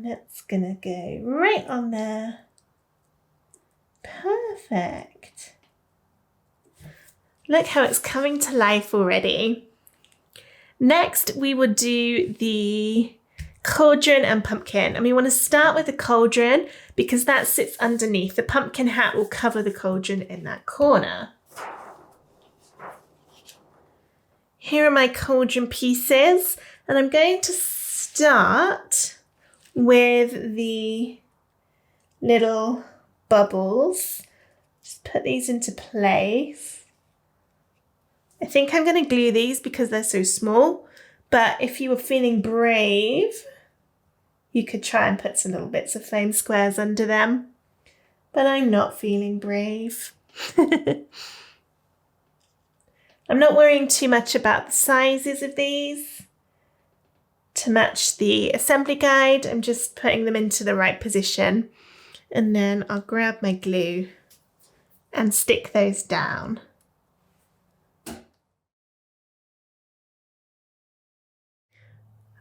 that's gonna go right on there. Perfect. Look how it's coming to life already. Next, we will do the cauldron and pumpkin. And we want to start with the cauldron because that sits underneath. The pumpkin hat will cover the cauldron in that corner. Here are my cauldron pieces. And I'm going to start with the little bubbles. Just put these into place. I think I'm going to glue these because they're so small, but if you were feeling brave, you could try and put some little bits of foam squares under them, but I'm not feeling brave. I'm not worrying too much about the sizes of these to match the assembly guide. I'm just putting them into the right position, and then I'll grab my glue and stick those down.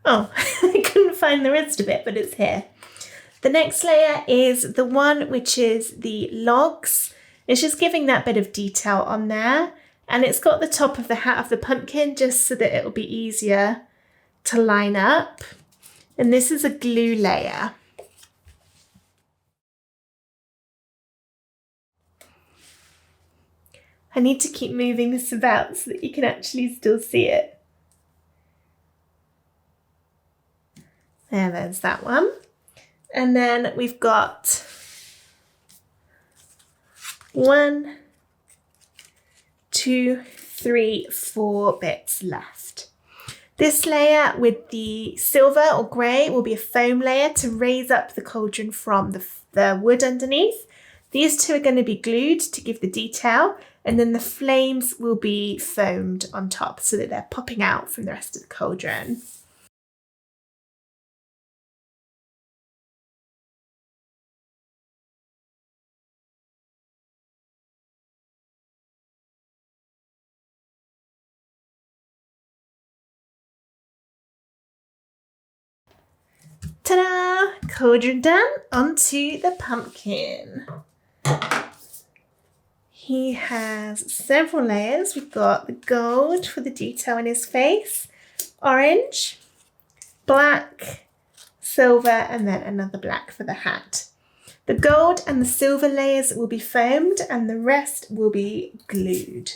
Oh, I couldn't find the rest of it, but it's here. The next layer is the one which is the logs. It's just giving that bit of detail on there. And it's got the top of the hat of the pumpkin just so that it'll be easier to line up. And this is a glue layer. I need to keep moving this about so that you can actually still see it. There's that one. And then we've got 1, 2, 3, 4 bits left. This layer with the silver or grey will be a foam layer to raise up the cauldron from the wood underneath. These two are going to be glued to give the detail, and then the flames will be foamed on top so that they're popping out from the rest of the cauldron. Ta-da! Cauldron done. Onto the pumpkin. He has several layers. We've got the gold for the detail in his face, orange, black, silver, and then another black for the hat. The gold and the silver layers will be foamed and the rest will be glued.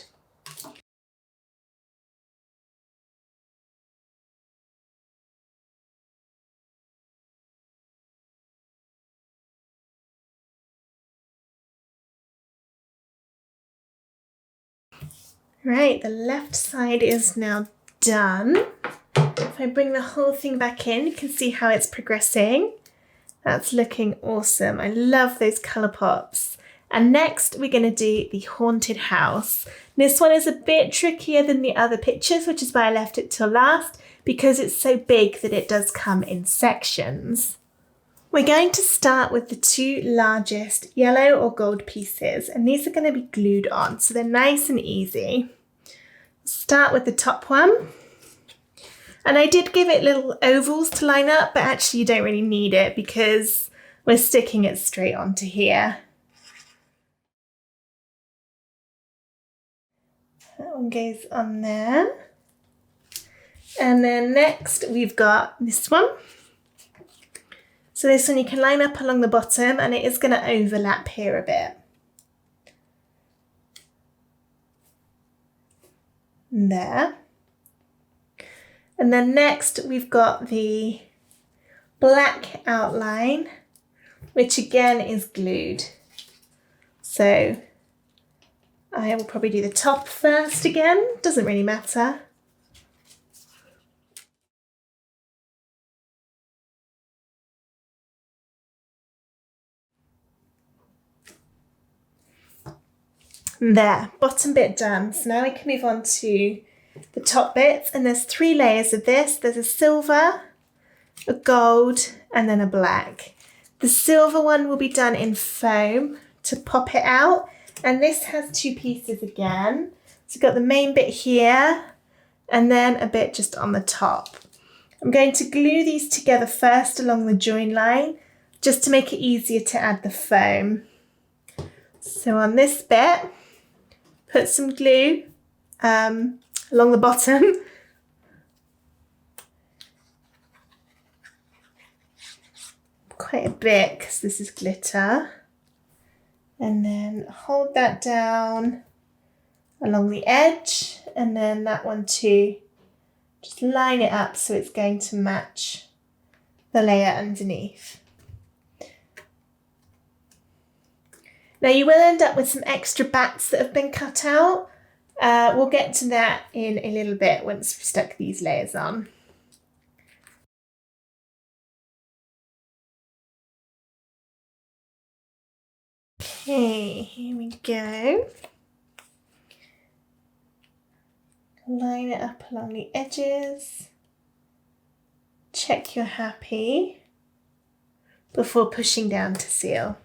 Right, the left side is now done. If I bring the whole thing back in, you can see how it's progressing. That's looking awesome. I love those colour pops. And next we're going to do the haunted house. This one is a bit trickier than the other pictures, which is why I left it till last, because it's so big that it does come in sections. We're going to start with the two largest yellow or gold pieces, and these are going to be glued on, so they're nice and easy. Start with the top one. And I did give it little ovals to line up, but actually you don't really need it because we're sticking it straight onto here. That one goes on there. And then next we've got this one. So this one you can line up along the bottom and it is going to overlap here a bit. There. And then next we've got the black outline, which again is glued. So I will probably do the top first again, doesn't really matter. There, bottom bit done. So now we can move on to the top bits, and there's 3 layers of this. There's a silver, a gold, and then a black. The silver one will be done in foam to pop it out, and this has 2 pieces again. So you've got the main bit here, and then a bit just on the top. I'm going to glue these together first along the join line, just to make it easier to add the foam. So on this bit, put some glue along the bottom. Quite a bit because this is glitter. And then hold that down along the edge, and then that one too. Just line it up so it's going to match the layer underneath. Now you will end up with some extra bats that have been cut out. We'll get to that in a little bit once we've stuck these layers on. Okay, here we go. Line it up along the edges. Check you're happy before pushing down to seal.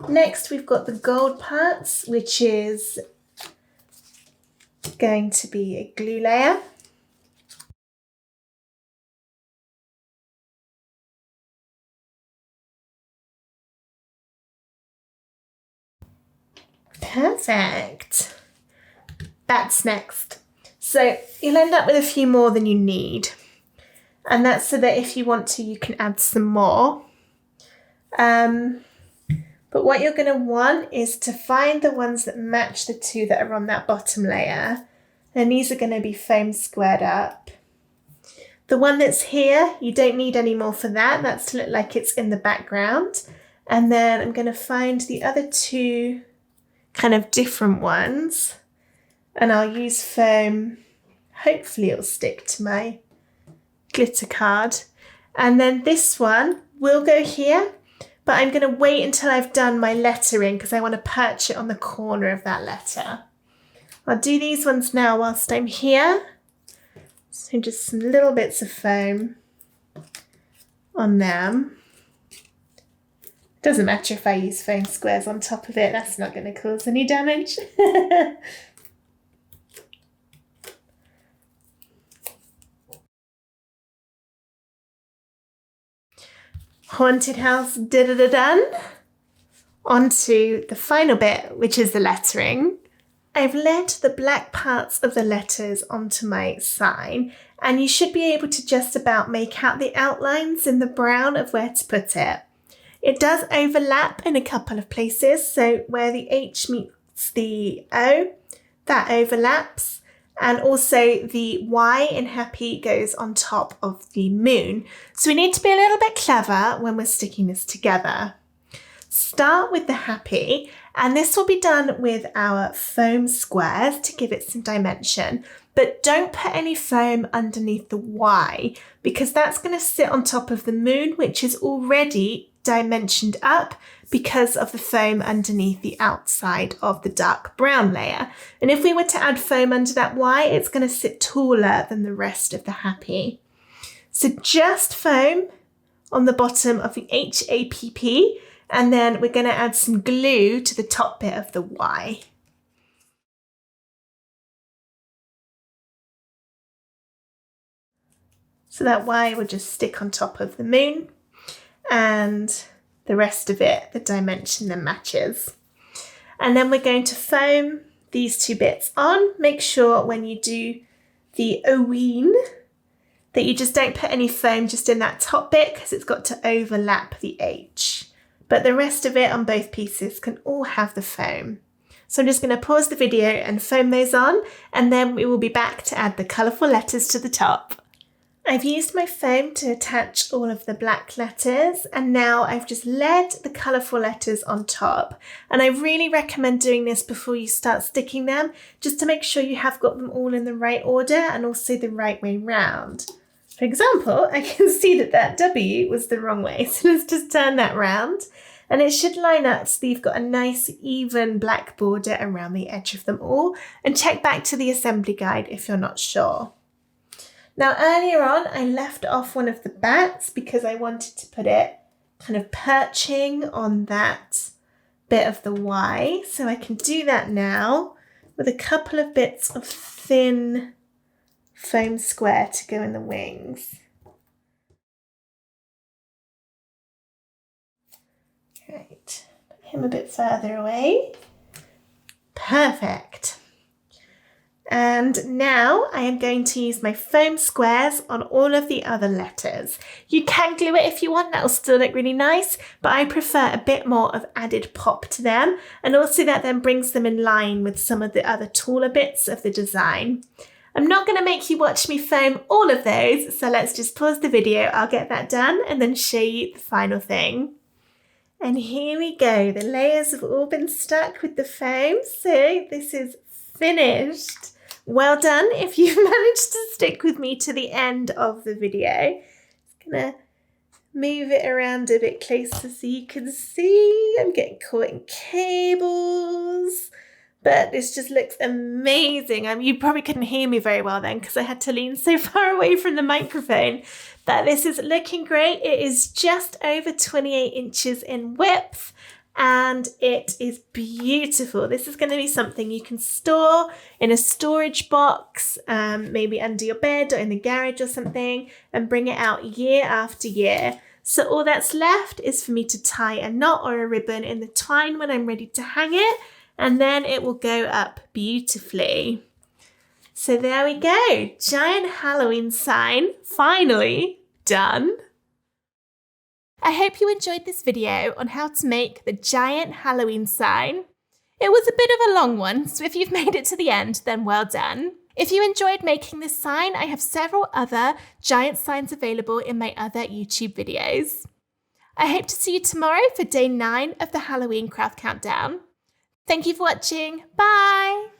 Next, we've got the gold parts, which is going to be a glue layer. Perfect. That's next. So you'll end up with a few more than you need. And that's so that if you want to, you can add some more. But what you're going to want is to find the ones that match the 2 that are on that bottom layer. And these are going to be foam squared up. The one that's here, you don't need any more for that. That's to look like it's in the background. And then I'm going to find the other 2 kind of different ones. And I'll use foam. Hopefully it'll stick to my glitter card. And then this one will go here. But I'm going to wait until I've done my lettering because I want to perch it on the corner of that letter. I'll do these ones now whilst I'm here. So just some little bits of foam on them. Doesn't matter if I use foam squares on top of it, that's not going to cause any damage. Haunted house done. On to the final bit, which is the lettering. I've laid the black parts of the letters onto my sign, and you should be able to just about make out the outlines in the brown of where to put it. It does overlap in a couple of places, so where the H meets the O, that overlaps, and also the Y in happy goes on top of the moon. So we need to be a little bit clever when we're sticking this together. Start with the happy, and this will be done with our foam squares to give it some dimension, but don't put any foam underneath the Y because that's going to sit on top of the moon, which is already dimensioned up because of the foam underneath the outside of the dark brown layer. And if we were to add foam under that Y, it's going to sit taller than the rest of the happy. So just foam on the bottom of the HAPP, and then we're going to add some glue to the top bit of the Y. So that Y will just stick on top of the moon, and the rest of it, the dimension then matches. And then we're going to foam these two bits on. Make sure when you do the Oween that you just don't put any foam just in that top bit because it's got to overlap the H. But the rest of it on both pieces can all have the foam. So I'm just going to pause the video and foam those on, and then we will be back to add the colourful letters to the top. I've used my foam to attach all of the black letters, and now I've just laid the colourful letters on top. And I really recommend doing this before you start sticking them, just to make sure you have got them all in the right order and also the right way round. For example, I can see that that W was the wrong way, so let's just turn that round. And it should line up so that you've got a nice even black border around the edge of them all. And check back to the assembly guide if you're not sure. Now earlier on, I left off one of the bats because I wanted to put it kind of perching on that bit of the Y. So I can do that now with a couple of bits of thin foam square to go in the wings. Right, put him a bit further away. Perfect. And now I am going to use my foam squares on all of the other letters. You can glue it if you want, that'll still look really nice, but I prefer a bit more of added pop to them, and also that then brings them in line with some of the other taller bits of the design. I'm not going to make you watch me foam all of those, so let's just pause the video, I'll get that done and then show you the final thing. And here we go, the layers have all been stuck with the foam, so this is finished. Well done if you've managed to stick with me to the end of the video. Just gonna move it around a bit closer so you can see. I'm getting caught in cables, but this just looks amazing. You probably couldn't hear me very well then because I had to lean so far away from the microphone, but this is looking great. It is just over 28 inches in width, and it is beautiful. This is going to be something you can store in a storage box, maybe under your bed or in the garage or something, and bring it out year after year. So all that's left is for me to tie a knot or a ribbon in the twine when I'm ready to hang it, and then it will go up beautifully. So there we go, giant Halloween sign, finally done. I hope you enjoyed this video on how to make the giant Halloween sign. It was a bit of a long one, so if you've made it to the end, then well done. If you enjoyed making this sign, I have several other giant signs available in my other YouTube videos. I hope to see you tomorrow for day 9 of the Halloween Craft Countdown. Thank you for watching. Bye!